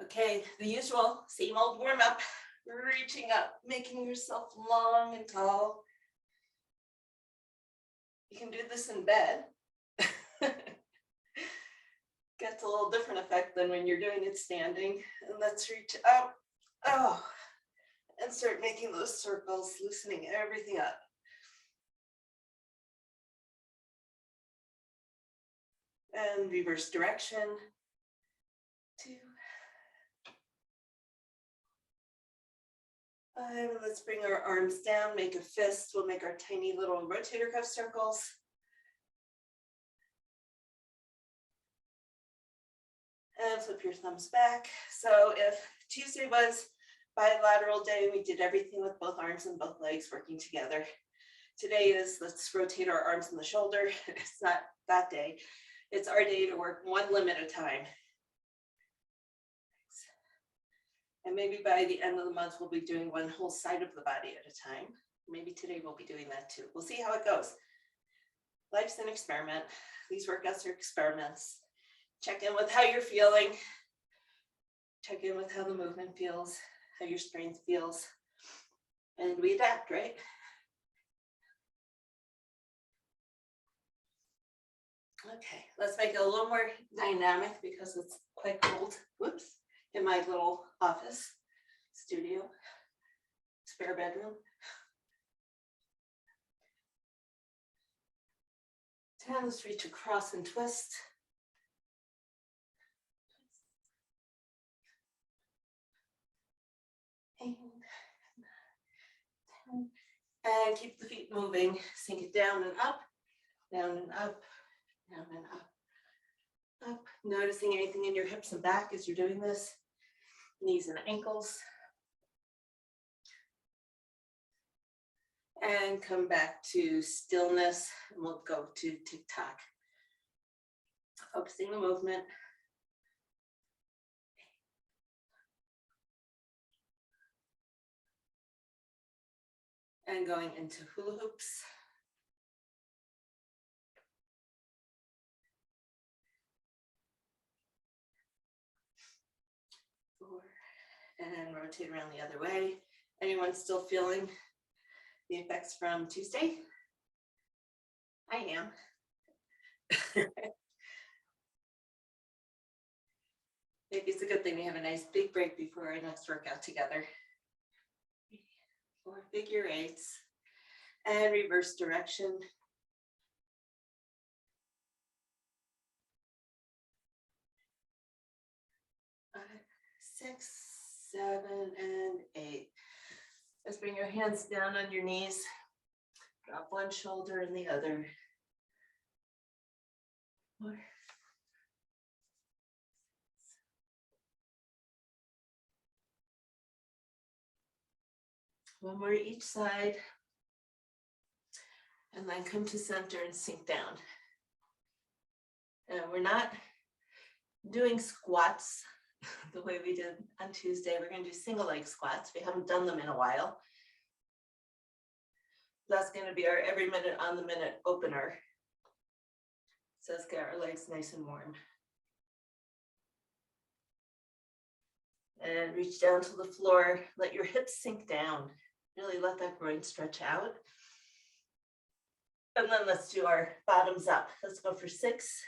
Okay, the usual, same old warm up, reaching up, making yourself long and tall. You can do this in bed. Gets a little different effect than when you're doing it standing. And let's reach up, and start making those circles, loosening everything up. And reverse direction. 2, 5, let's bring our arms down, make a fist. We'll make our tiny little rotator cuff circles. And flip your thumbs back. So if Tuesday was bilateral day, we did everything with both arms and both legs working together. Today is let's rotate our arms and the shoulder. It's not that day. It's our day to work one limb at a time. And maybe by the end of the month, we'll be doing one whole side of the body at a time. Maybe today we'll be doing that too. We'll see how it goes. Life's an experiment. These workouts are experiments. Check in with how you're feeling. Check in with how the movement feels, how your strength feels. And we adapt, right? Okay, let's make it a little more dynamic because it's quite cold. Whoops. In my little office, studio, spare bedroom. 10, let's reach across and twist. And 10. And keep the feet moving. Sink it down and up, down and up, down and up, up. Noticing anything in your hips and back as you're doing this. Knees and ankles. And come back to stillness, and we'll go to tick-tock. Focusing the movement. And going into hula hoops. And rotate around the other way. Anyone still feeling the effects from Tuesday? I am. Maybe it's a good thing we have a nice big break before our next workout together. 4 figure eights and reverse direction. 5, 6, 7, and 8. Let's bring your hands down on your knees. Drop one shoulder and the other. 4. One more each side. And then come to center and sink down. And we're not doing squats the way we did on Tuesday. We're going to do single leg squats. We haven't done them in a while. That's going to be our every minute on the minute opener. So let's get our legs nice and warm. And reach down to the floor. Let your hips sink down. Really let that groin stretch out. And then let's do our bottoms up. Let's go for 6,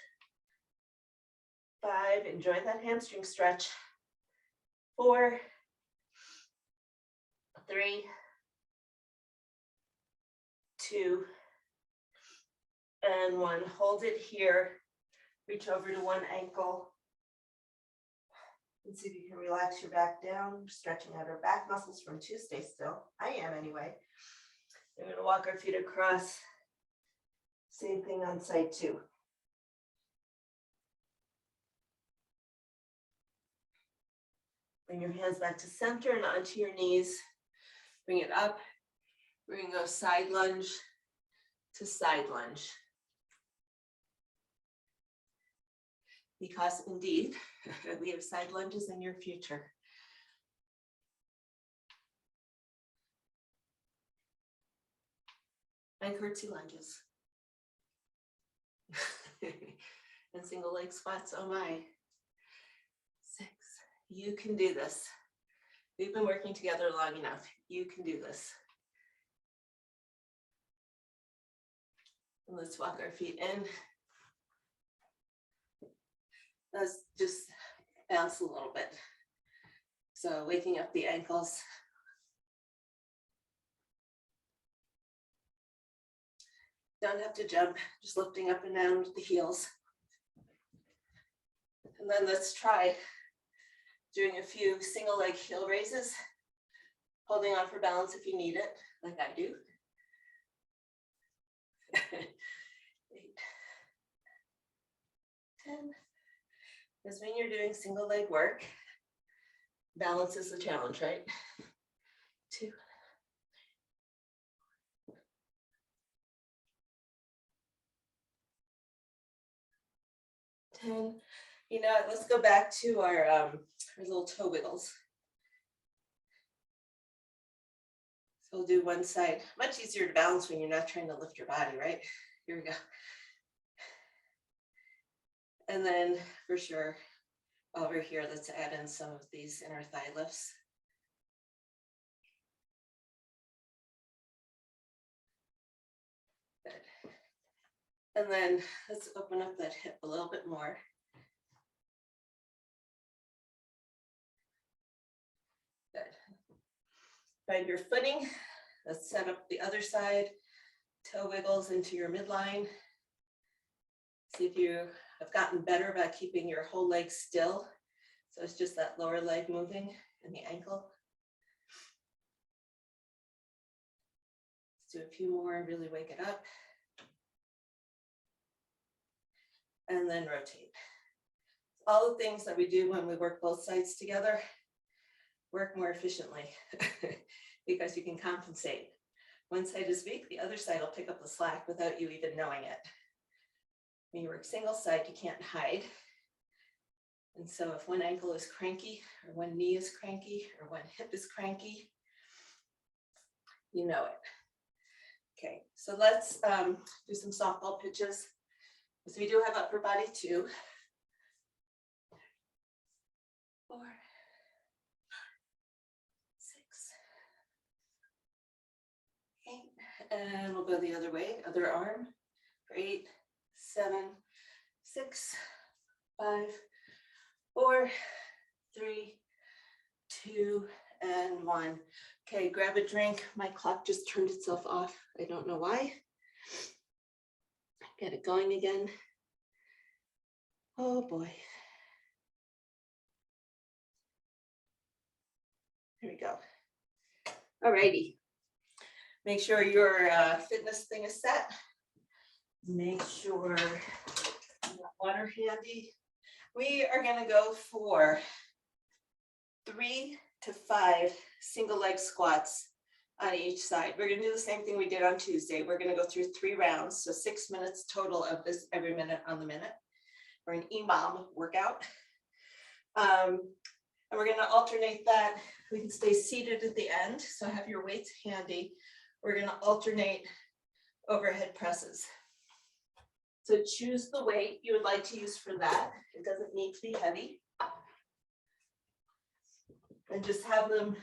5. Enjoy that hamstring stretch. 4, 3, 2, and 1. Hold it here. Reach over to one ankle. And see if you can relax your back down, stretching out our back muscles from Tuesday still. I am anyway. We're going to walk our feet across. Same thing on side 2. Bring your hands back to center and onto your knees. Bring it up. We're going to go side lunge to side lunge. Because indeed, we have side lunges in your future. And curtsy lunges. And single leg squats, oh my. 6, You can do this. We've been working together long enough. You can do this. Let's walk our feet in. Let's just bounce a little bit. So waking up the ankles. Don't have to jump, just lifting up and down with the heels. And then let's try doing a few single leg heel raises, holding on for balance if you need it, like I do. 8, 10. Because when you're doing single leg work, balance is the challenge, right? 2. 10. You know, let's go back to our little toe wiggles. So we'll do one side. Much easier to balance when you're not trying to lift your body, right? Here we go. And then for sure, over here, let's add in some of these inner thigh lifts. Good. And then let's open up that hip a little bit more. Good. Find your footing. Let's set up the other side. Toe wiggles into your midline. See if you have gotten better about keeping your whole leg still. So it's just that lower leg moving and the ankle. Let's do a few more and really wake it up. And then rotate. All the things that we do when we work both sides together work more efficiently because you can compensate. One side is weak, the other side will pick up the slack without you even knowing it. When you work single side, you can't hide. And so if one ankle is cranky, or one knee is cranky, or one hip is cranky, you know it. Okay, so let's do some softball pitches. So we do have upper body too. 4, 6, 8, and we'll go the other way, other arm for 8, 7, 6, 5, 4, 3, 2, and 1. Okay, grab a drink. My clock just turned itself off. I don't know why. Get it going again. Oh boy. There we go. All righty. Make sure your fitness thing is set. Make sure you got water handy. We are going to go for 3 to 5 single leg squats on each side. We're going to do the same thing we did on Tuesday. We're going to go through 3 rounds, so 6 minutes total of this every minute on the minute. We're an EMOM workout. And we're going to alternate that. We can stay seated at the end, so have your weights handy. We're going to alternate overhead presses. So choose the weight you would like to use for that. It doesn't need to be heavy. And just have them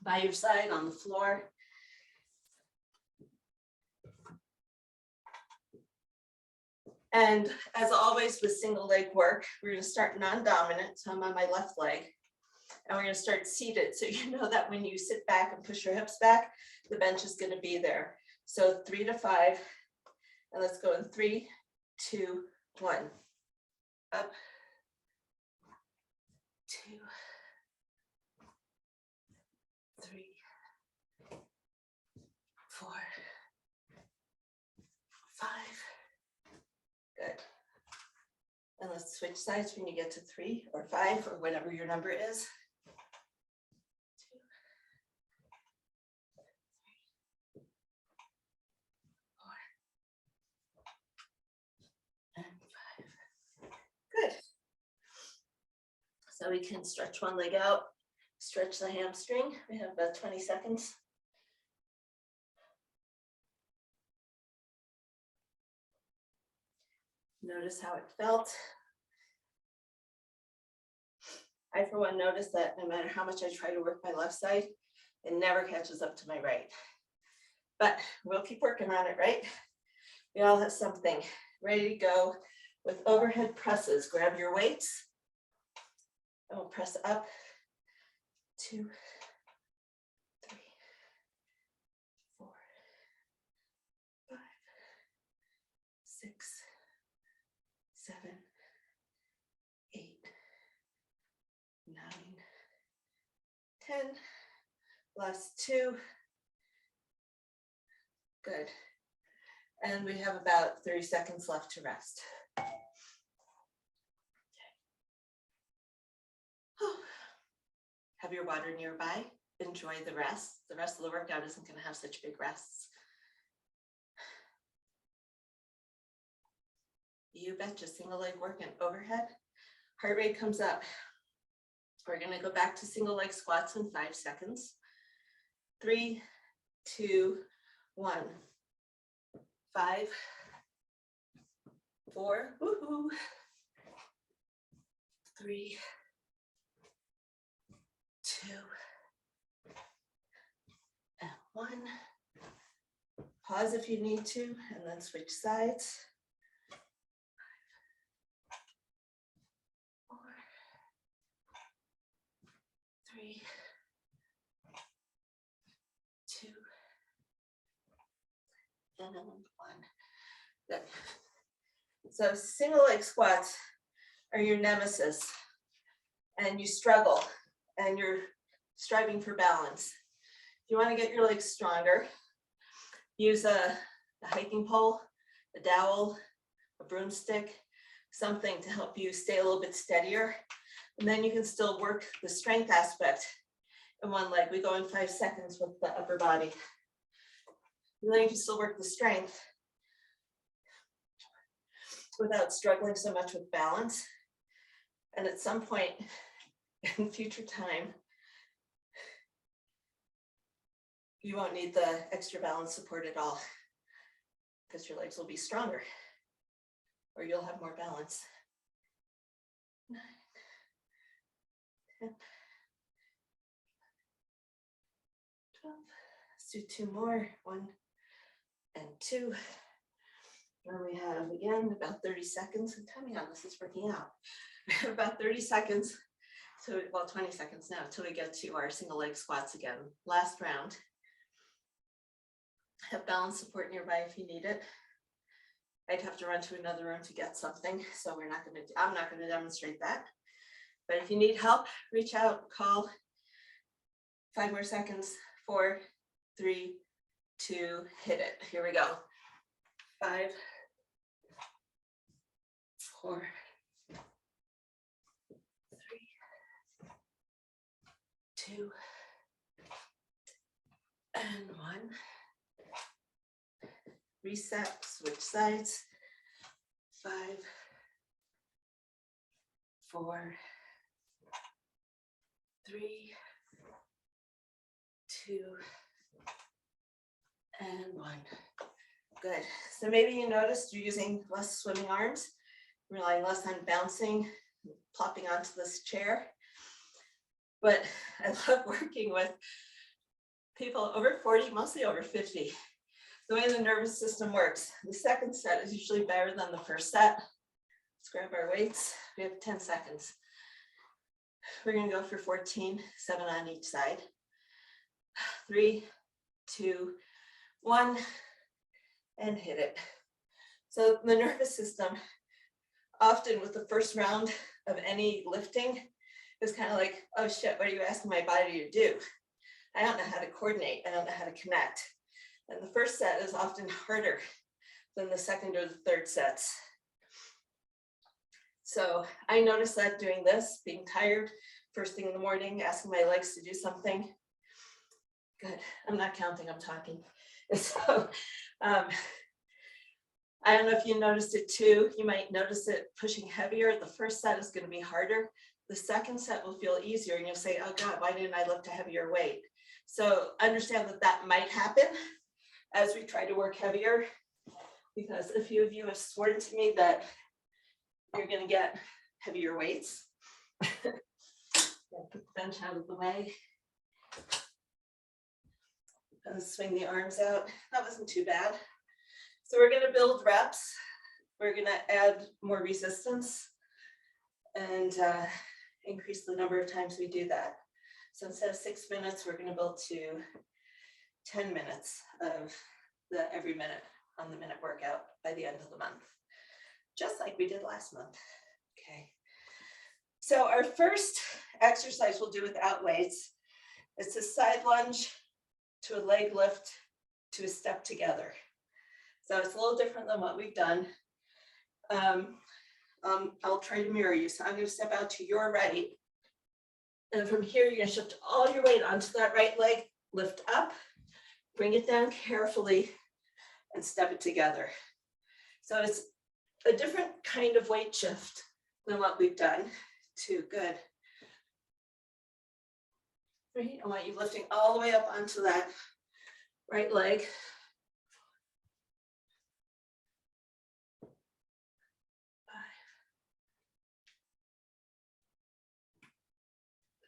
by your side on the floor. And as always with single leg work, we're going to start non-dominant. So I'm on my left leg. And we're going to start seated. So you know that when you sit back and push your hips back, the bench is going to be there. So 3 to 5. And let's go in 3, 2, 1. Up. 2, 3, 4, 5. Good. And let's switch sides when you get to 3 or 5 or whatever your number is. 2, 3, 4, and 5. Good. So we can stretch one leg out, stretch the hamstring. We have about 20 seconds. Notice how it felt. I, for one, notice that no matter how much I try to work my left side, it never catches up to my right. But we'll keep working on it, right? We all have something ready to go with overhead presses. Grab your weights and we'll press up. 2, 3, 4, 5, 6, 7, 8, 9, 10. Last 2. Good. And we have about 30 seconds left to rest. Have your water nearby. Enjoy the rest. The rest of the workout isn't going to have such big rests. You betcha, single leg work and overhead. Heart rate comes up. We're going to go back to single leg squats in 5 seconds. 3, 2, 1. 5, 4, woohoo. 3, 2, and 1. Pause if you need to, and then switch sides. 5, 4, 3, 2, and 1. Good. So single leg squats are your nemesis, and you struggle, and you're striving for balance. If you want to get your legs stronger, use a hiking pole, a dowel, a broomstick, something to help you stay a little bit steadier. And then you can still work the strength aspect in one leg. We go in 5 seconds with the upper body. And then you can still work the strength without struggling so much with balance. And at some point in future time, you won't need the extra balance support at all because your legs will be stronger or you'll have more balance. 9, 10, 12. Let's do 2 more. 1 and 2. And we have, again, about 30 seconds. And tell me how this is working out. We have about 30 seconds, so, well, 20 seconds now, until we get to our single leg squats again. Last round. Have balance support nearby if you need it. I'd have to run to another room to get something, so I'm not going to demonstrate that. But if you need help, reach out, call. 5 more seconds. 4, 3, 2, hit it. Here we go. 5, 4, 3, 2, and 1. Reset, switch sides. 5, 4, 3, 2, and 1. Good. So maybe you noticed you're using less swimming arms, relying less on bouncing, plopping onto this chair. But I love working with people over 40, mostly over 50. The way the nervous system works, the second set is usually better than the first set. Let's grab our weights. We have 10 seconds. We're going to go for 14, 7 on each side. 3, 2, 1, and hit it. So the nervous system, often with the first round of any lifting, is kind of like, oh shit, what are you asking my body to do? I don't know how to coordinate. I don't know how to connect. And the first set is often harder than the second or the third sets. So I noticed that doing this, being tired, first thing in the morning, asking my legs to do something. Good, I'm not counting, I'm talking. So I don't know if you noticed it too. You might notice it pushing heavier. The first set is going to be harder. The second set will feel easier and you'll say, oh God, why didn't I lift a heavier weight? So understand that that might happen as we try to work heavier, because a few of you have sworn to me that you're going to get heavier weights. Put the bench out of the way. And swing the arms out. That wasn't too bad. So we're going to build reps. We're going to add more resistance and increase the number of times we do that. So instead of 6 minutes, we're going to build to 10 minutes of the every minute on the minute workout by the end of the month, just like we did last month. Okay. So our first exercise we'll do without weights. It's a side lunge to a leg lift to a step together. So it's a little different than what we've done. I'll try to mirror you. So I'm going to step out to your right. And from here, you're going to shift all your weight onto that right leg, lift up, bring it down carefully, and step it together. So it's a different kind of weight shift than what we've done. 2, good. 3, I want you lifting all the way up onto that right leg. 5,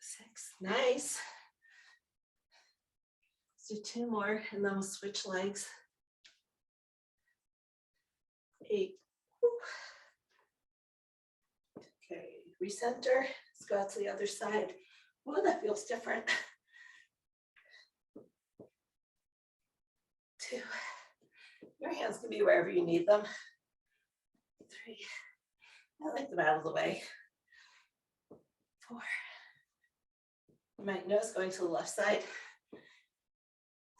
6, nice. Let's do 2 more and then we'll switch legs. 8. Okay, recenter. Let's go out to the other side. Oh, that feels different. 2. Your hands can be wherever you need them. 3. I like them out of the way. 4. You might notice going to the left side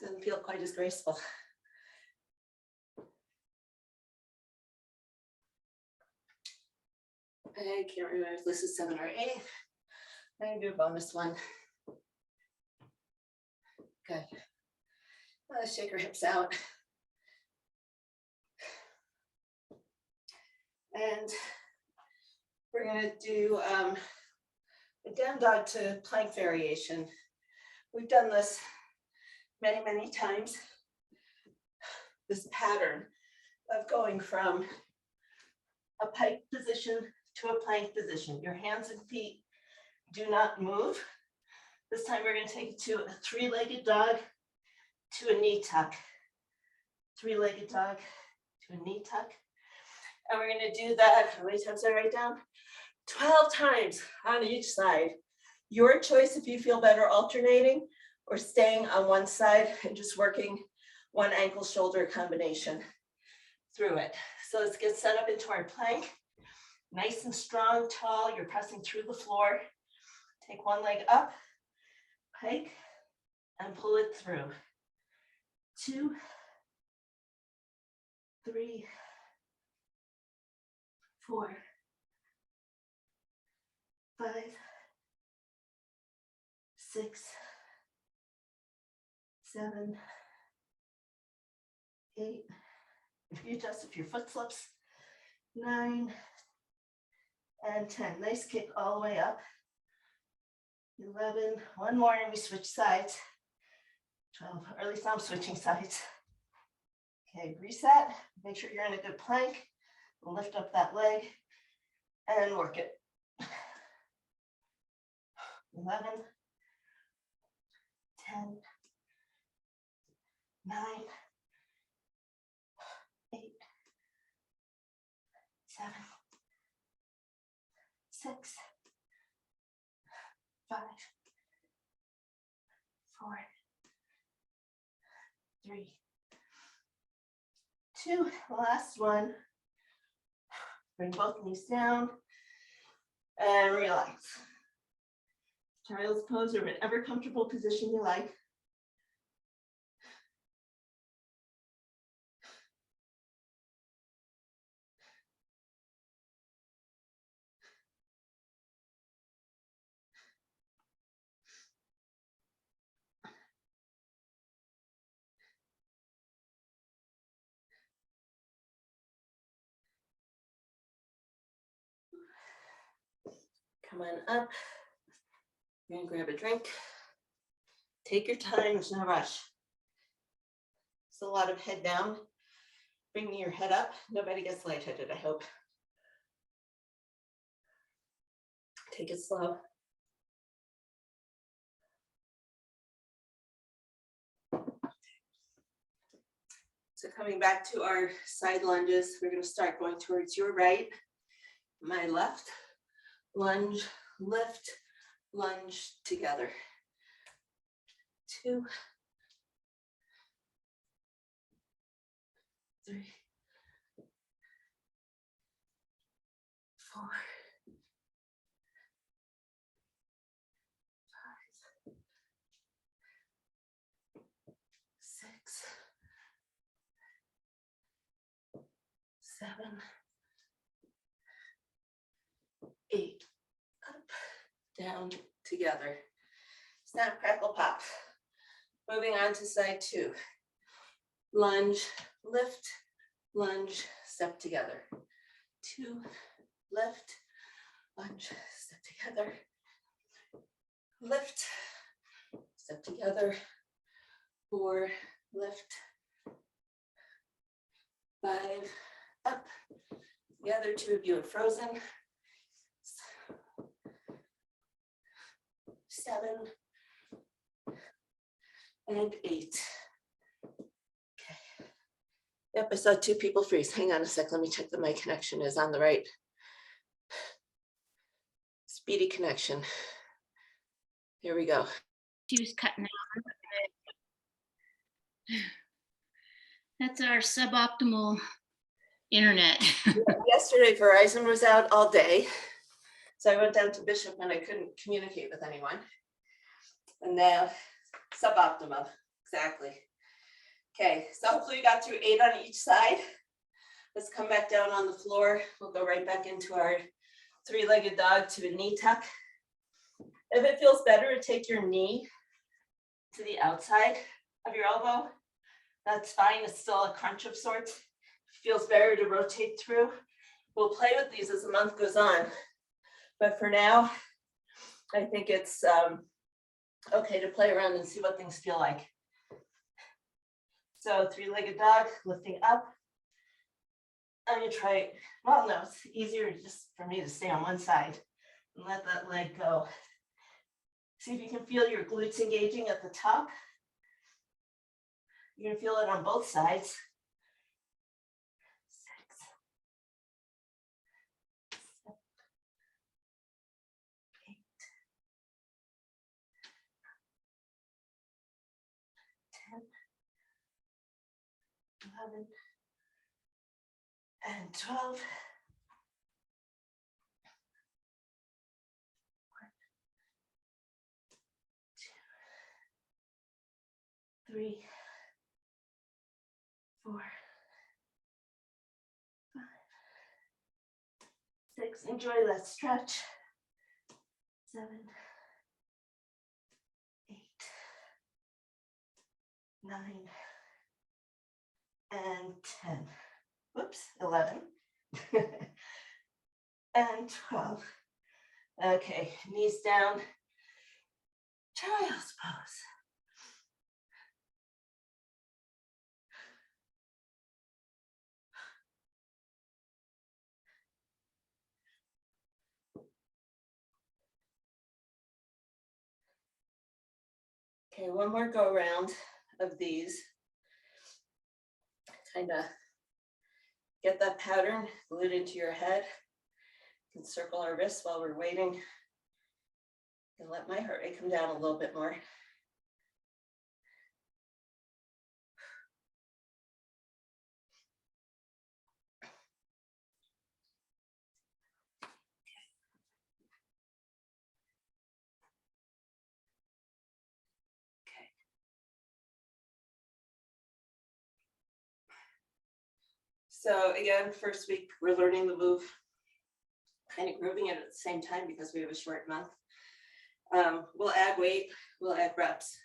doesn't feel quite as graceful. I can't remember if this is 7 or 8. I'm going to do a bonus one. Good. Let's shake our hips out. And we're going to do a down dog to plank variation. We've done this many, many times. This pattern of going from a pike position to a plank position. Your hands and feet do not move. This time we're going to take it to a 3-legged dog to a knee tuck. 3-legged dog to a knee tuck. And we're going to do that, how many times did I write down? 12 times on each side. Your choice if you feel better alternating or staying on one side and just working one ankle shoulder combination through it. So let's get set up into our plank. Nice and strong, tall, you're pressing through the floor. Take one leg up, pike, and pull it through. 2, 3, 4, 5, 6, 7, 8. If you adjust, if your foot slips, 9 and 10. Nice kick all the way up. 11. One more and we switch sides. 12, or at least I'm switching sides. Okay, reset. Make sure you're in a good plank. Lift up that leg and work it. 11, 10, 9, 8, 7, 6, 5, 4, 3, 2. Last one. Bring both knees down and relax. Child's pose or whatever comfortable position you like. Come on up. You're gonna grab a drink. Take your time, there's no rush. It's a lot of head down. Bring your head up. Nobody gets lightheaded, I hope. Take it slow. So coming back to our side lunges, we're going to start going towards your right, my left, lunge, lift, lunge together. 2, 3, 4, 5, 6, 7, 8, up, down, together. Snap, crackle, pop. Moving on to side 2. Lunge, lift, lunge, step together. 2, lift, lunge, step together. Lift, step together. 4, lift. 5, up. The other 2 of you are frozen. 7, and 8. Okay. Yep, I saw 2 people freeze. Hang on a sec. Let me check that my connection is on the right. Speedy connection. Here we go. She was cutting out. That's our suboptimal internet. Yesterday, Verizon was out all day. So I went down to Bishop and I couldn't communicate with anyone. And now, suboptimal, exactly. Okay, so hopefully you got through 8 on each side. Let's come back down on the floor. We'll go right back into our 3-legged dog to a knee tuck. If it feels better to take your knee to the outside of your elbow, that's fine. It's still a crunch of sorts. Feels better to rotate through. We'll play with these as the month goes on. But for now, I think it's okay to play around and see what things feel like. So 3-legged dog, lifting up. I'm gonna try, well, no, it's easier just for me to stay on one side and let that leg go. See if you can feel your glutes engaging at the top. You're gonna feel it on both sides. 6, 7, 8, 10, 11, and 12. 1, 2, 3, 4, 5, 6. Enjoy that stretch. 7, 8, 9, and 10. Whoops, 11. And 12. Okay, knees down. Child's pose. Okay, one more go round of these. Kind of get that pattern glued into your head. You can circle our wrists while we're waiting. And let my heart rate come down a little bit more. So again, first week, we're learning the move, kind of grooving it at the same time because we have a short month. We'll add weight, we'll add reps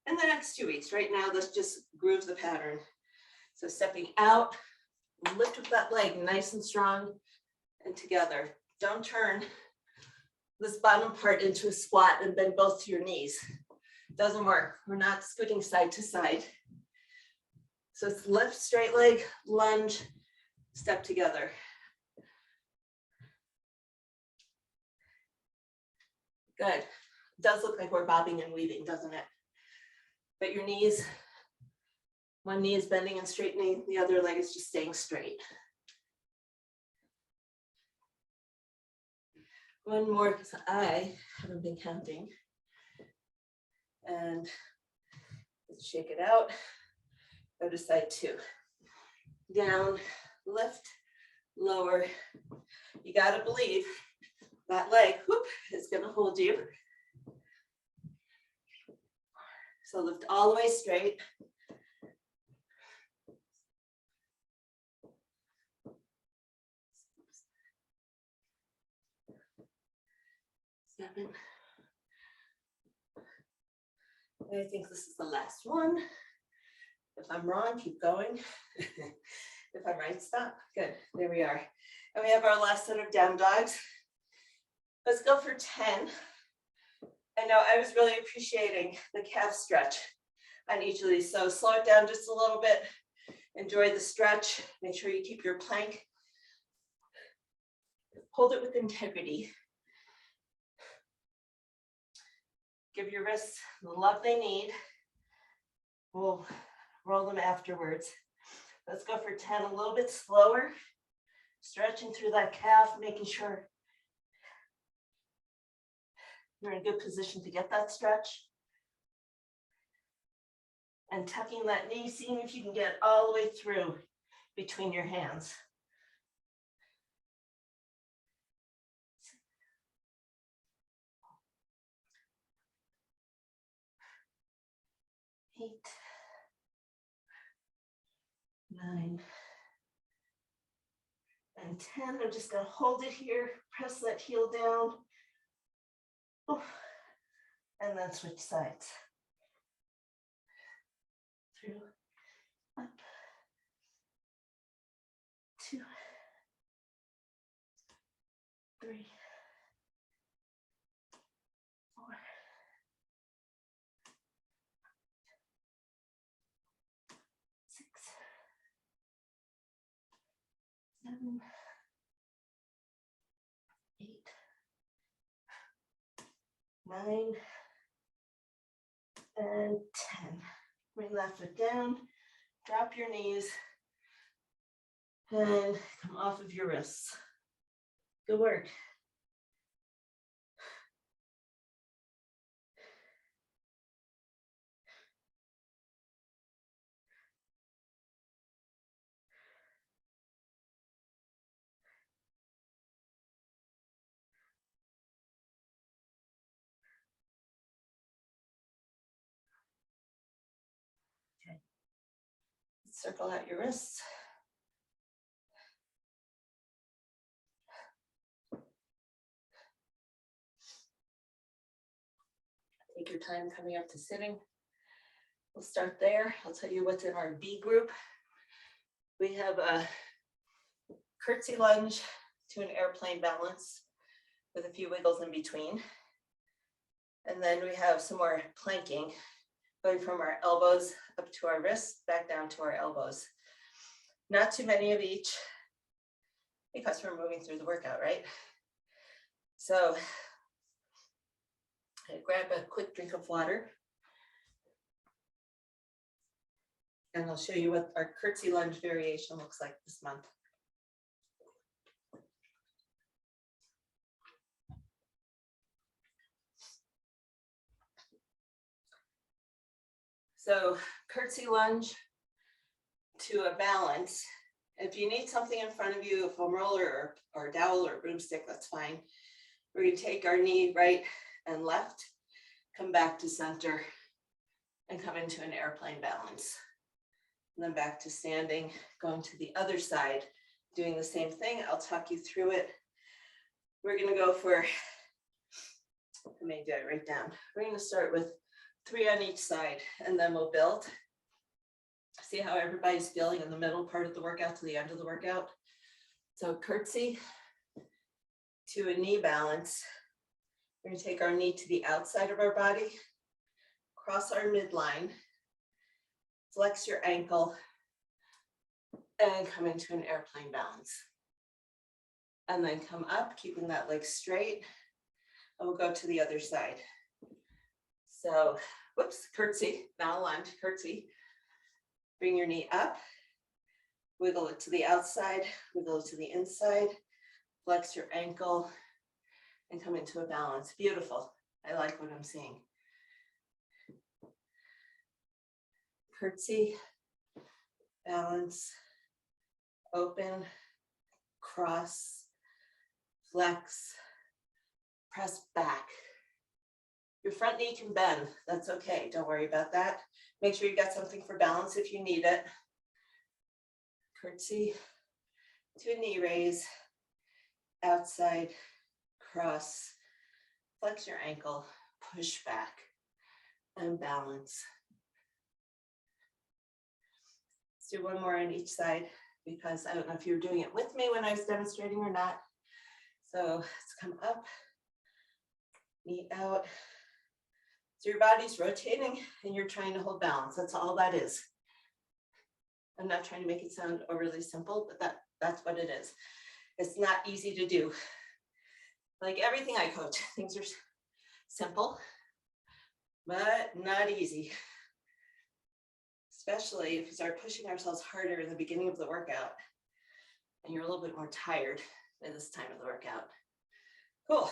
in the next 2 weeks. Right now, let's just groove the pattern. So stepping out, lift up that leg nice and strong and together. Don't turn this bottom part into a squat and bend both to your knees. Doesn't work. We're not scooting side to side. So it's lift, straight leg, lunge, step together. Good. It does look like we're bobbing and weaving, doesn't it? But your knees One knee is bending and straightening, the other leg is just staying straight. One more, because I haven't been counting. And let's shake it out. Go to side 2. Down, lift, lower. You gotta believe that leg, whoop, is gonna hold you. So lift all the way straight. 7. I think this is the last one. If I'm wrong, keep going. If I'm right, stop. Good, there we are. And we have our last set of down dogs. Let's go for 10. I know I was really appreciating the calf stretch on each of these. So slow it down just a little bit. Enjoy the stretch. Make sure you keep your plank. Hold it with integrity. Give your wrists the love they need. We'll roll them afterwards. Let's go for 10, a little bit slower. Stretching through that calf, making sure you're in a good position to get that stretch. And tucking that knee, seeing if you can get all the way through between your hands. 8, 9, and 10. I'm just going to hold it here, press that heel down, and then switch sides. Through, up, 2, 3, 4, 6, 7, 8, 9, and 10. Bring that foot down, drop your knees, and come off of your wrists. Good work. Circle out your wrists. Take your time coming up to sitting. We'll start there. I'll tell you what's in our B group. We have a curtsy lunge to an airplane balance with a few wiggles in between. And then we have some more planking, going from our elbows up to our wrists, back down to our elbows. Not too many of each, because we're moving through the workout, right? So grab a quick drink of water. And I'll show you what our curtsy lunge variation looks like this month. So curtsy lunge to a balance. If you need something in front of you, a foam roller or a dowel or a broomstick, that's fine. We're going to take our knee right and left, come back to center, and come into an airplane balance. And then back to standing, going to the other side, doing the same thing. I'll talk you through it. We're going to go for, I may do it right down. We're going to start with 3 on each side, and then we'll build. See how everybody's feeling in the middle part of the workout to the end of the workout. So curtsy to a knee balance. We're going to take our knee to the outside of our body, cross our midline, flex your ankle, and come into an airplane balance. And then come up, keeping that leg straight, and we'll go to the other side. So, whoops, curtsy, now lunge, curtsy. Bring your knee up. Wiggle it to the outside, wiggle it to the inside. Flex your ankle and come into a balance. Beautiful. I like what I'm seeing. Curtsy, balance, open, cross, flex, press back. Your front knee can bend. That's okay. Don't worry about that. Make sure you got something for balance if you need it. Curtsy to a knee raise, outside, cross, flex your ankle, push back, and balance. Let's do one more on each side because I don't know if you were doing it with me when I was demonstrating or not. So let's come up, knee out. So your body's rotating and you're trying to hold balance. That's all that is. I'm not trying to make it sound overly simple, but that's what it is. It's not easy to do. Like everything I coach, things are simple, but not easy. Especially if we start pushing ourselves harder in the beginning of the workout and you're a little bit more tired at this time of the workout. Cool.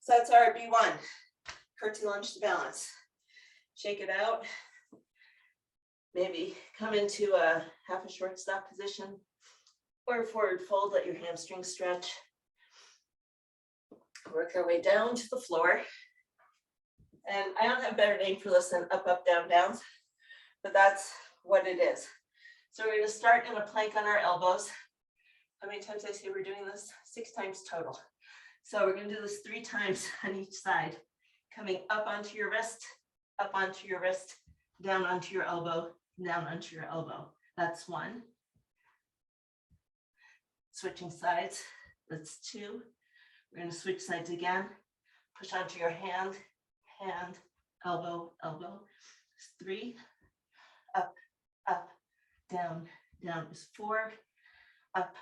So that's our B1, curtsy lunge to balance. Shake it out. Maybe come into a half a short stop position or a forward fold, let your hamstrings stretch. Work our way down to the floor. And I don't have a better name for this than up, up, down, downs, but that's what it is. So we're going to start in a plank on our elbows. How many times did I say we're doing this? 6 times total. So we're going to do this 3 times on each side. Coming up onto your wrist, up onto your wrist, down onto your elbow, down onto your elbow. That's 1. Switching sides, that's 2. We're going to switch sides again. Push onto your hand, hand, elbow, elbow. That's 3. Up, up, down, down is 4. Up,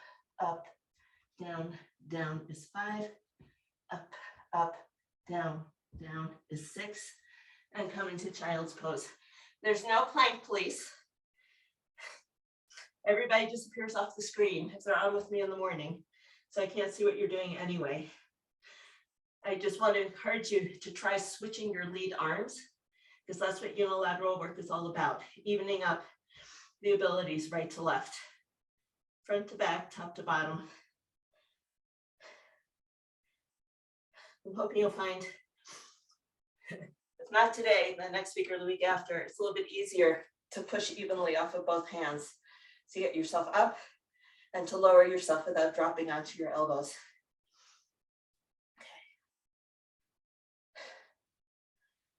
up, down, down is 5. Up, up, down, down is 6. And come into child's pose. There's no plank, please. Everybody disappears off the screen if they're on with me in the morning. So I can't see what you're doing anyway. I just want to encourage you to try switching your lead arms because that's what unilateral work is all about. Evening up the abilities right to left, front to back, top to bottom. I'm hoping you'll find, if not today, the next week or the week after, it's a little bit easier to push evenly off of both hands. So you get yourself up and to lower yourself without dropping onto your elbows. Okay.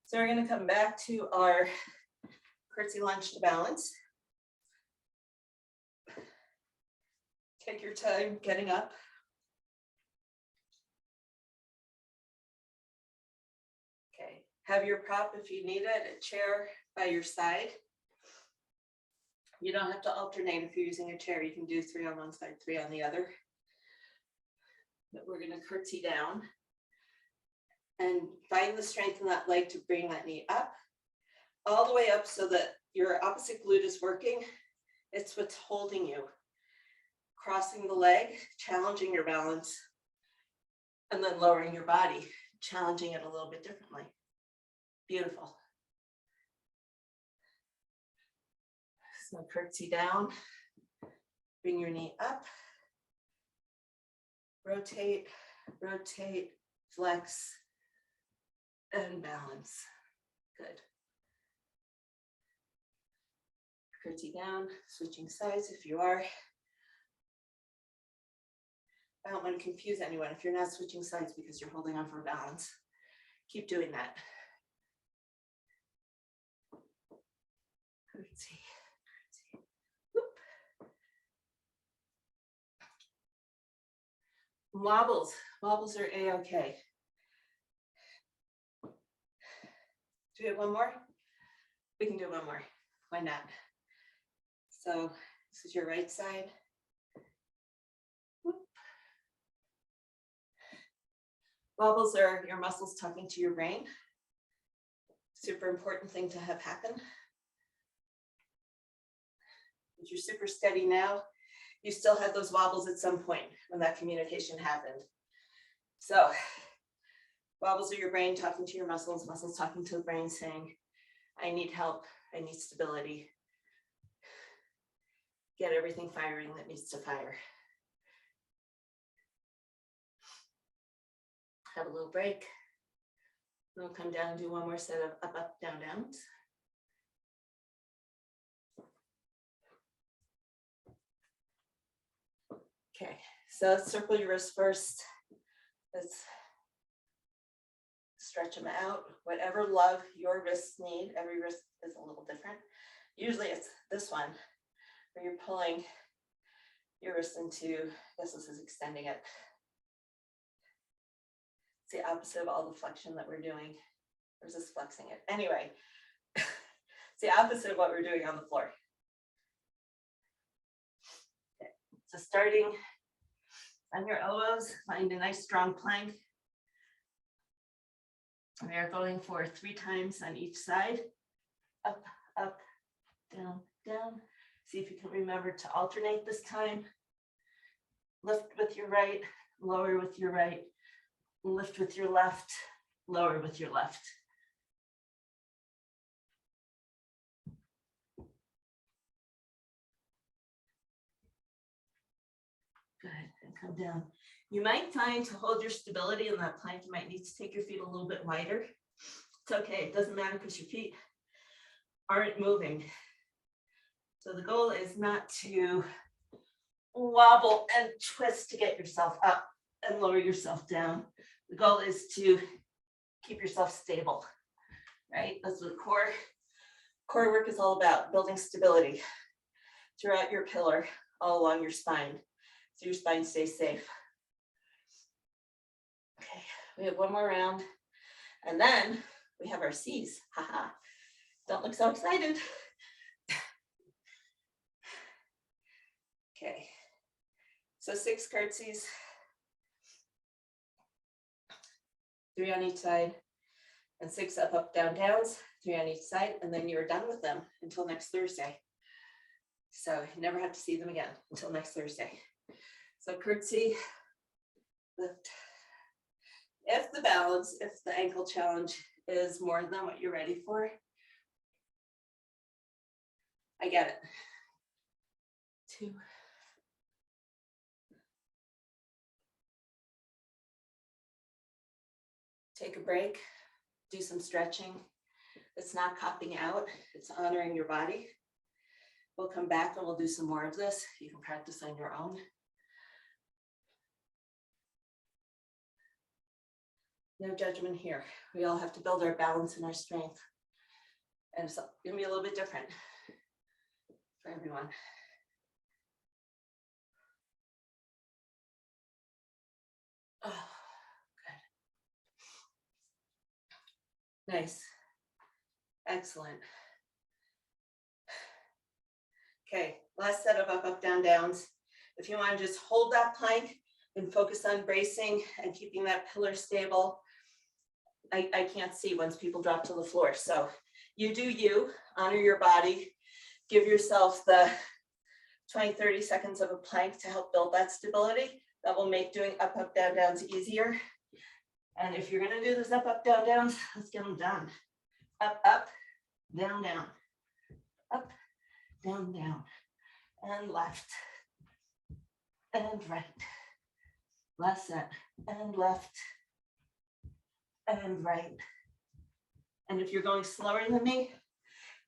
So we're going to come back to our curtsy lunge to balance. Take your time getting up. Okay, have your prop if you need it, a chair by your side. You don't have to alternate if you're using a chair. You can do 3 on one side, 3 on the other. But we're going to curtsy down and find the strength in that leg to bring that knee up, all the way up so that your opposite glute is working. It's what's holding you. Crossing the leg, challenging your balance, and then lowering your body, challenging it a little bit differently. Beautiful. So curtsy down, bring your knee up, rotate, rotate, flex, and balance. Good. Curtsy down, switching sides if you are. I don't want to confuse anyone if you're not switching sides because you're holding on for balance. Keep doing that. Curtsy. Wobbles are a-okay. Do we have one more? We can do one more. Why not? So this is your right side. Whoop. Wobbles are your muscles talking to your brain. Super important thing to have happen. If you're super steady now, you still had those wobbles at some point when that communication happened. So wobbles are your brain talking to your muscles, muscles talking to the brain saying, I need help, I need stability. Get everything firing that needs to fire. Have a little break. We'll come down and do one more set of up, up, down, downs. Okay, so let's circle your wrists first. Let's stretch them out. Whatever love your wrists need, every wrist is a little different. Usually it's this one where you're pulling your wrist into, I guess this is extending it. It's the opposite of all the flexion that we're doing. Or is this flexing it? Anyway, it's the opposite of what we're doing on the floor. Okay. So starting on your elbows, find a nice strong plank. We are going for 3 times on each side. Up, up, down, down. See if you can remember to alternate this time. Lift with your right, lower with your right, lift with your left, lower with your left. Good, and come down. You might find to hold your stability in that plank, you might need to take your feet a little bit wider. It's okay, it doesn't matter because your feet aren't moving. So the goal is not to wobble and twist to get yourself up and lower yourself down. The goal is to keep yourself stable, right? That's what core work is all about, building stability throughout your pillar, all along your spine, so your spine stays safe. Okay, we have one more round, and then we have our C's. Haha, don't look so excited. Okay, so 6 curtsies, 3 on each side, and 6 up, up, down, downs, 3 on each side, and then you're done with them until next Thursday. So you never have to see them again until next Thursday. So curtsy, lift. If the balance, if the ankle challenge is more than what you're ready for, I get it. 2. Take a break, do some stretching. It's not copping out, it's honoring your body. We'll come back and we'll do some more of this. You can practice on your own. No judgment here. We all have to build our balance and our strength. And it's gonna be a little bit different for everyone. Oh, good. Nice. Excellent. Okay, last set of up, up, down, downs. If you want to just hold that plank and focus on bracing and keeping that pillar stable. I can't see once people drop to the floor. So you do you, honor your body, give yourself the 20, 30 seconds of a plank to help build that stability. That will make doing up, up, down, downs easier. And if you're gonna do this up, up, down, downs, let's get them done. Up, up, down, down, up, down, down, and left, and right. Last set, and left, and right. And if you're going slower than me,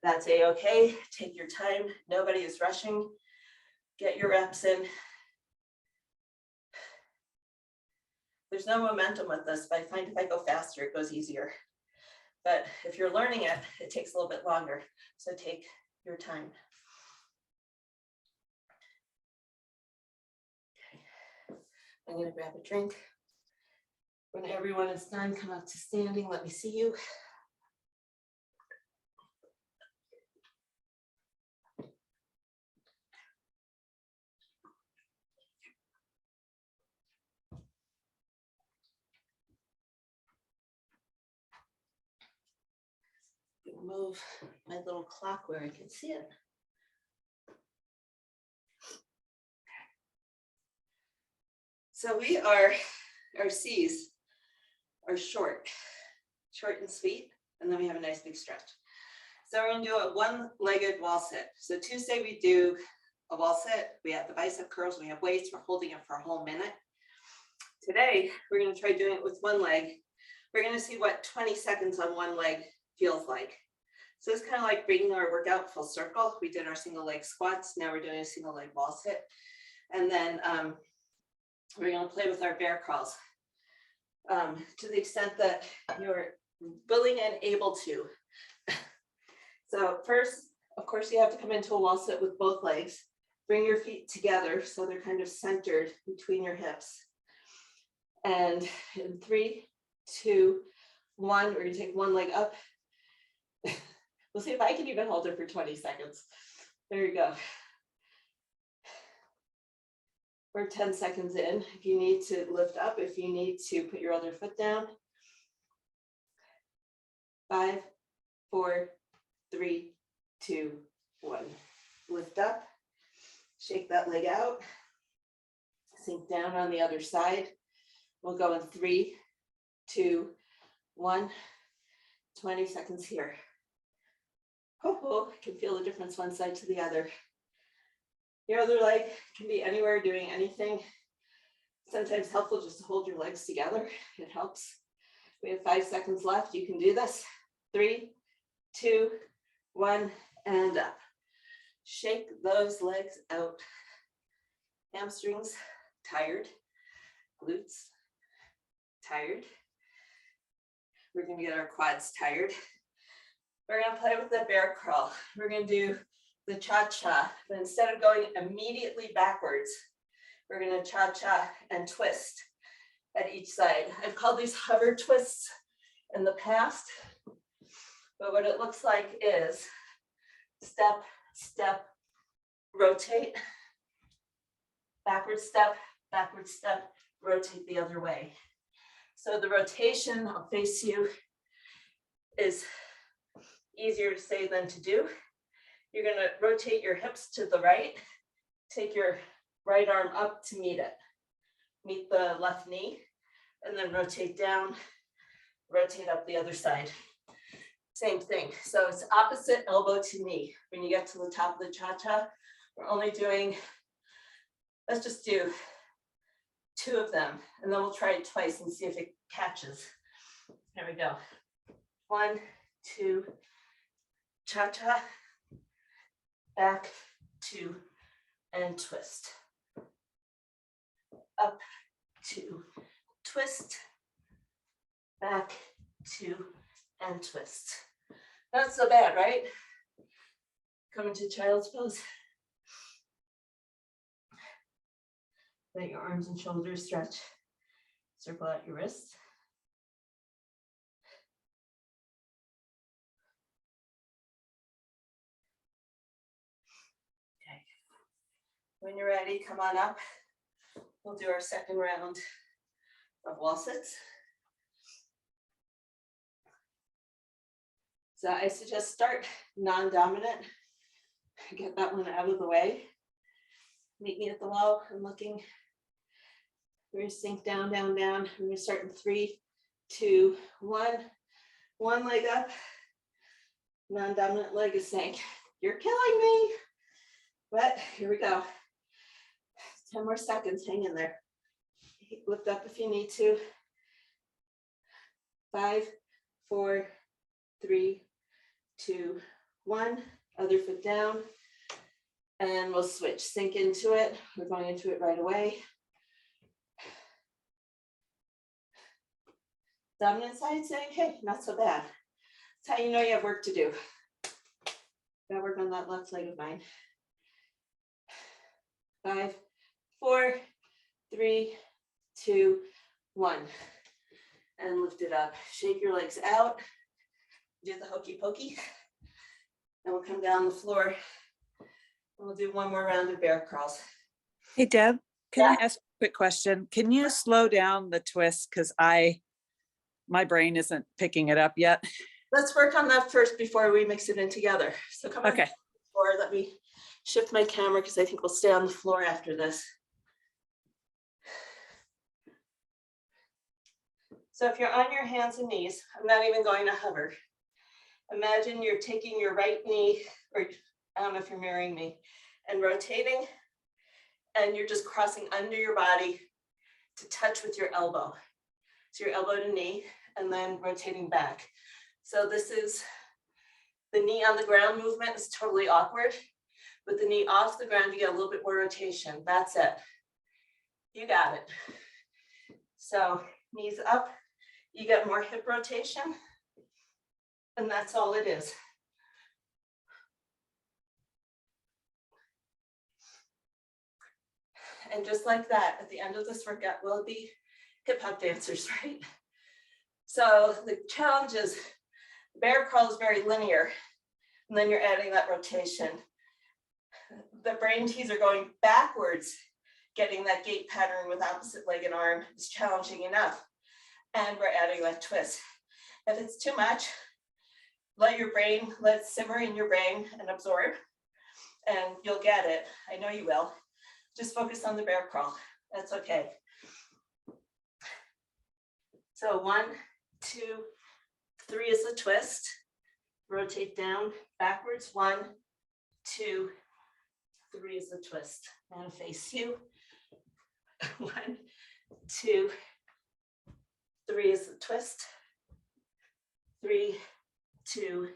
that's a-okay. Take your time. Nobody is rushing. Get your reps in. There's no momentum with this, but I find if I go faster, it goes easier. But if you're learning it, it takes a little bit longer. So take your time. Okay. I'm going to grab a drink. When everyone is done, come up to standing. Let me see you. Move my little clock where I can see it. So our C's are short and sweet, and then we have a nice big stretch. So we're gonna do a one-legged wall sit. So Tuesday we do a wall sit, we have the bicep curls, we have weights, we're holding it for a whole minute. Today, we're gonna try doing it with one leg. We're gonna see what 20 seconds on one leg feels like. So it's kind of like bringing our workout full circle. We did our single leg squats, now we're doing a single leg wall sit. And then we're gonna play with our bear crawls. To the extent that you're willing and able to. So first, of course, you have to come into a wall sit with both legs. Bring your feet together so they're kind of centered between your hips. And in 3, 2, 1, we're gonna take one leg up. We'll see if I can even hold it for 20 seconds. There you go. We're 10 seconds in. If you need to lift up, if you need to put your other foot down. 5, 4, 3, 2, 1. Lift up, shake that leg out, sink down on the other side. We'll go in 3, 2, 1, 20 seconds here. Oh, I can feel the difference one side to the other. Your other leg can be anywhere doing anything. Sometimes helpful just to hold your legs together. It helps. We have 5 seconds left. You can do this. 3, 2, 1, and up. Shake those legs out. Hamstrings tired. Glutes tired. We're going to get our quads tired. We're going to play with the bear crawl. We're going to do the cha-cha, but instead of going immediately backwards, we're going to cha-cha and twist at each side. I've called these hover twists in the past, but what it looks like is step, step, rotate, backward step, rotate the other way. So the rotation, I'll face you, is easier to say than to do. You're going to rotate your hips to the right, take your right arm up to meet it, meet the left knee, and then rotate down, rotate up the other side. Same thing. So it's opposite elbow to knee. When you get to the top of the cha-cha, we're only doing, let's just do 2 of them, and then we'll try it twice and see if it catches. Here we go. 1, 2, cha-cha, back, 2, and twist. Up, 2, twist, back, 2, and twist. Not so bad, right? Coming to child's pose. Let your arms and shoulders stretch. Circle out your wrists. Okay. When you're ready, come on up. We'll do our second round of wall sits. So I suggest start non-dominant. Get that one out of the way. Meet me at the wall. I'm looking. We're going to sink down, down, down. We're going to start in 3, 2, 1. One leg up. Non-dominant leg is saying, "You're killing me." But here we go. 10 more seconds. Hang in there. Lift up if you need to. 5, 4, 3, 2, 1. Other foot down. And we'll switch. Sink into it. We're going into it right away. Dominant side saying, "Hey, not so bad." That's how you know you have work to do. Gotta work on that left leg of mine. 5, 4, 3, 2, 1. And lift it up. Shake your legs out. Do the hokey pokey. And we'll come down the floor. We'll do one more round of bear crawls. Hey, Deb, can Yeah. I ask a quick question? Can you slow down the twist? Because my brain isn't picking it up yet. Let's work on that first before we mix it in together. So come on. Okay. Or let me shift my camera because I think we'll stay on the floor after this. So if you're on your hands and knees, I'm not even going to hover. Imagine you're taking your right knee, or I don't know if you're mirroring me, and rotating, and you're just crossing under your body to touch with your elbow. So your elbow to knee, and then rotating back. So this is the knee on the ground movement is totally awkward. With the knee off the ground, you get a little bit more rotation. That's it. You got it. So knees up, you get more hip rotation, and that's all it is. And just like that, at the end of this workout, we'll be hip hop dancers, right? So the challenge is bear crawl is very linear, and then you're adding that rotation. The brain tees are going backwards, getting that gait pattern with opposite leg and arm is challenging enough. And we're adding that twist. If it's too much, let it simmer in your brain and absorb, and you'll get it. I know you will. Just focus on the bear crawl. That's okay. So 1, 2, 3 is the twist. Rotate down, backwards. 1, 2, 3 is the twist. I'm gonna face you. 1, 2, 3 is the twist. 3, 2,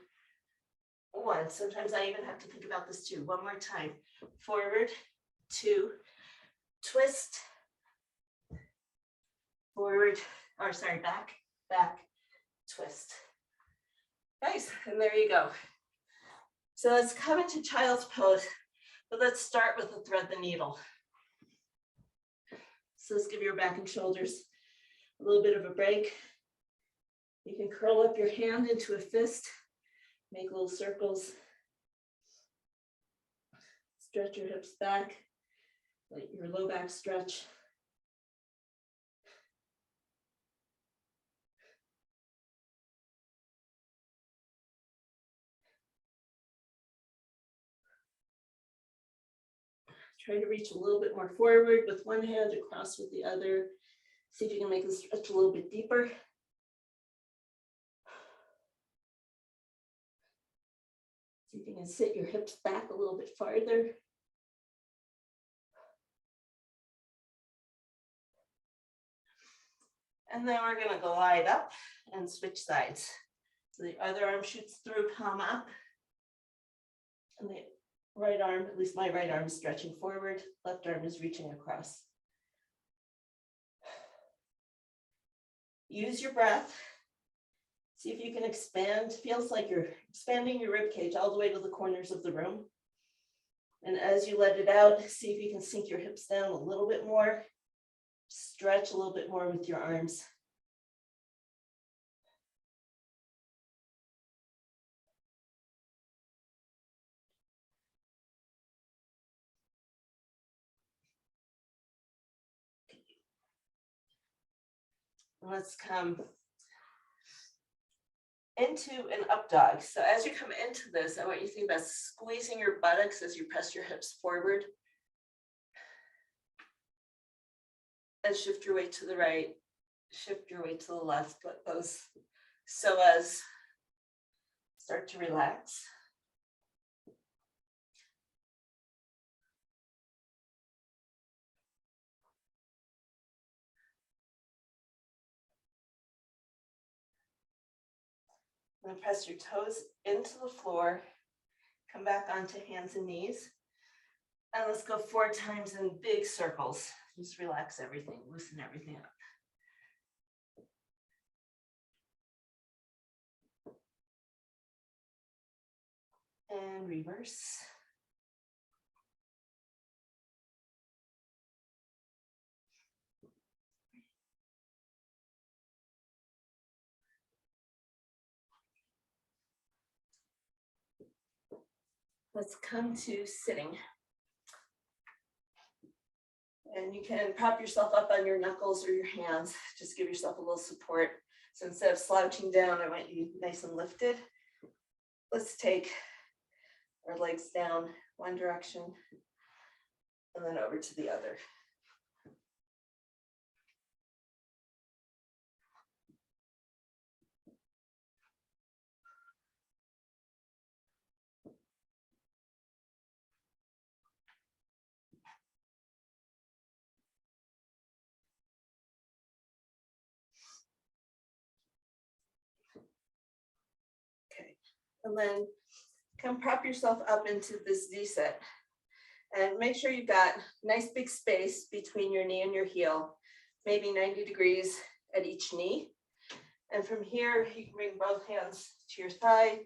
1. Sometimes I even have to think about this too. One more time. Forward, 2, twist. Forward, or sorry, back, back, twist. Nice, and there you go. So let's come into child's pose, but let's start with the thread the needle. So let's give your back and shoulders a little bit of a break. You can curl up your hand into a fist, make little circles. Stretch your hips back, let your low back stretch. Try to reach a little bit more forward with one hand, across with the other. See if you can make the stretch a little bit deeper. See if you can sit your hips back a little bit farther. And then we're going to glide up and switch sides. So the other arm shoots through, palm up. And the right arm, at least my right arm, is stretching forward. Left arm is reaching across. Use your breath. See if you can expand. Feels like you're expanding your rib cage all the way to the corners of the room. And as you let it out, see if you can sink your hips down a little bit more. Stretch a little bit more with your arms. Let's come into an up dog. So as you come into this, I want you to think about squeezing your buttocks as you press your hips forward. And shift your weight to the right, shift your weight to the left, let those psoas start to relax. And press your toes into the floor, come back onto hands and knees. And let's go 4 times in big circles. Just relax everything, loosen everything up. And reverse. Let's come to sitting. And you can prop yourself up on your knuckles or your hands. Just give yourself a little support. So instead of slouching down, I want you nice and lifted. Let's take our legs down one direction and then over to the other. And then come prop yourself up into this Z set. And make sure you've got nice big space between your knee and your heel, maybe 90 degrees at each knee. And from here, you can bring both hands to your thigh,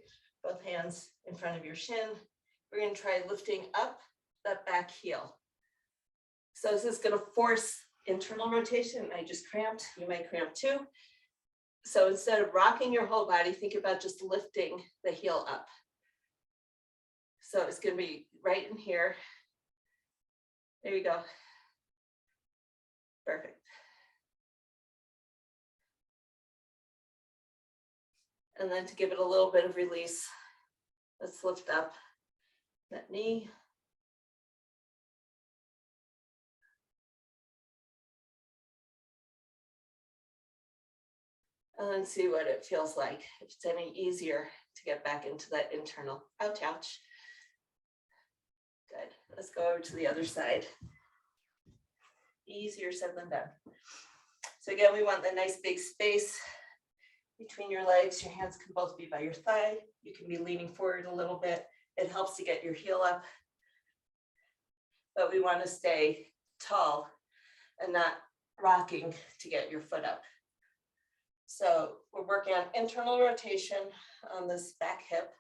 both hands in front of your shin. We're going to try lifting up that back heel. So this is going to force internal rotation. I just cramped. You might cramp too. So instead of rocking your whole body, think about just lifting the heel up. So it's going to be right in here. There you go. Perfect. And then to give it a little bit of release, let's lift up that knee. And then see what it feels like, if it's any easier to get back into that internal. Ouch, ouch. Good. Let's go over to the other side. Easier said than done. So again, we want the nice big space between your legs. Your hands can both be by your thigh. You can be leaning forward a little bit. It helps to get your heel up. But we want to stay tall and not rocking to get your foot up. So we're working on internal rotation on this back hip.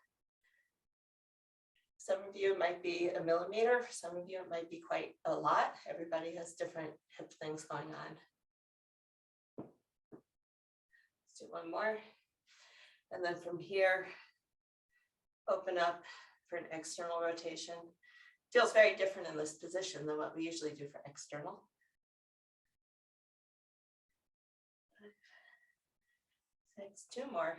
Some of you it might be a millimeter, for some of you it might be quite a lot. Everybody has different hip things going on. Let's do one more. And then from here, open up for an external rotation. Feels very different in this position than what we usually do for external. Thanks, two more.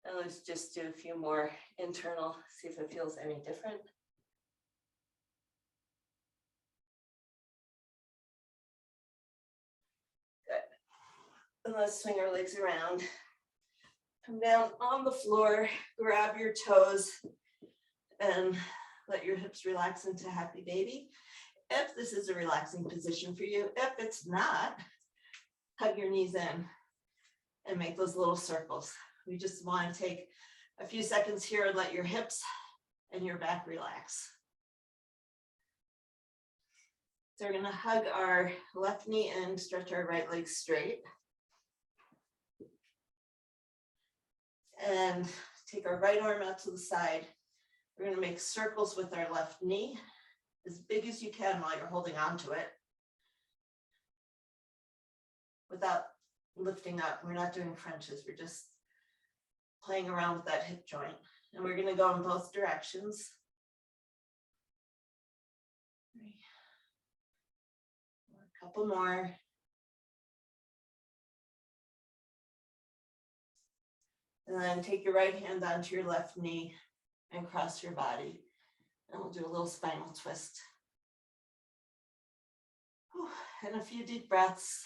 And let's just do a few more internal, see if it feels any different. Good. And let's swing our legs around. Come down on the floor, grab your toes, and let your hips relax into happy baby. If this is a relaxing position for you, if it's not, hug your knees in and make those little circles. We just want to take a few seconds here and let your hips and your back relax. So we're going to hug our left knee in, stretch our right leg straight. And take our right arm out to the side. We're going to make circles with our left knee, as big as you can while you're holding on to it, without lifting up. We're not doing crunches. We're just playing around with that hip joint. And we're going to go in both directions. A couple more. And then take your right hand onto your left knee and cross your body. And we'll do a little spinal twist. Whew. And a few deep breaths.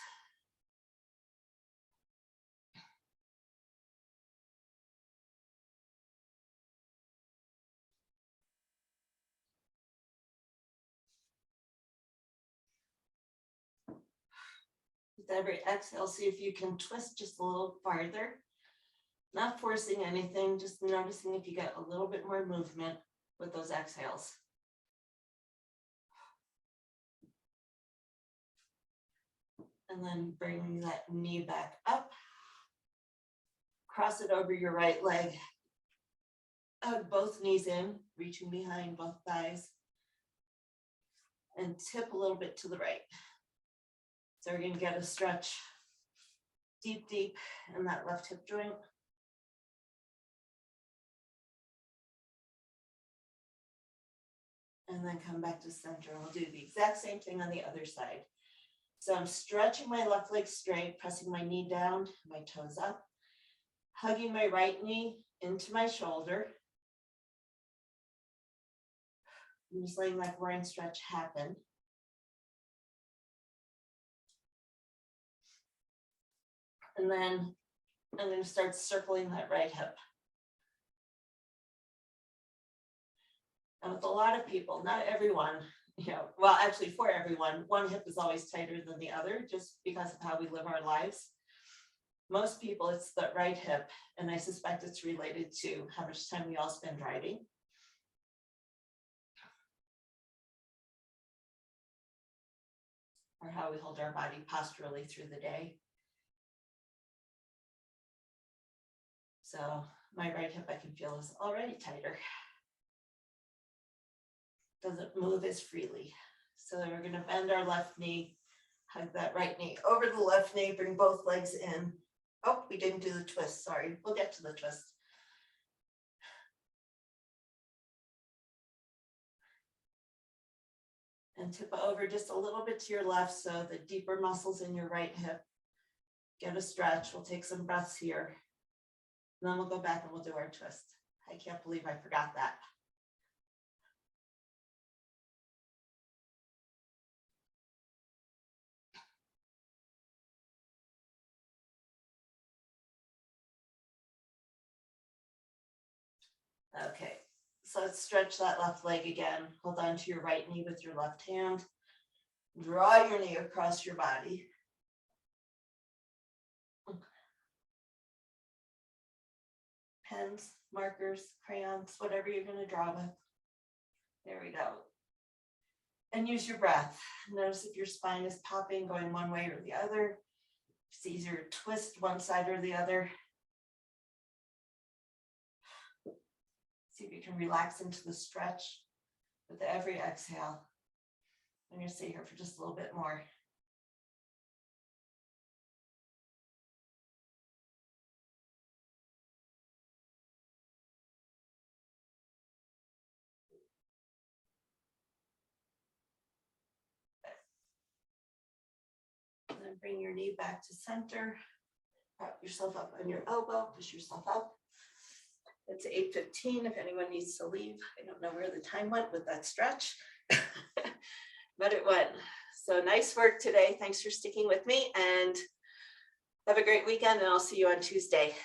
With every exhale, see if you can twist just a little farther. Not forcing anything, just noticing if you get a little bit more movement with those exhales. And then bring that knee back up. Cross it over your right leg. Hug both knees in, reaching behind both thighs. And tip a little bit to the right. So we're going to get a stretch deep, deep in that left hip joint. And then come back to center. We'll do the exact same thing on the other side. So I'm stretching my left leg straight, pressing my knee down, my toes up, hugging my right knee into my shoulder. I'm just letting that groin stretch happen. And then I'm going to start circling that right hip. And with a lot of people, not everyone, well, actually for everyone, one hip is always tighter than the other just because of how we live our lives. most people, it's the right hip, and I suspect it's related to how much time we all spend riding. Or how we hold our body posturally through the day. So my right hip I can feel is already tighter. Doesn't move as freely. So then we're going to bend our left knee, hug that right knee over the left knee, bring both legs in. Oh, we didn't do the twist, sorry. We'll get to the twist. And tip over just a little bit to your left so the deeper muscles in your right hip get a stretch. We'll take some breaths here. And then we'll go back and we'll do our twist. I can't believe I forgot that. Okay, so let's stretch that left leg again. Hold on to your right knee with your left hand. Draw your knee across your body. Pens, markers, crayons, whatever you're going to draw with. There we go. And use your breath. Notice if your spine is popping, going one way or the other. It's easier to twist one side or the other. See if you can relax into the stretch with every exhale. I'm going to stay here for just a little bit more. And then bring your knee back to center. Prop yourself up on your elbow, push yourself up. It's 8:15 if anyone needs to leave. I don't know where the time went with that stretch, but it went. So nice work today. Thanks for sticking with me and have a great weekend, and I'll see you on Tuesday.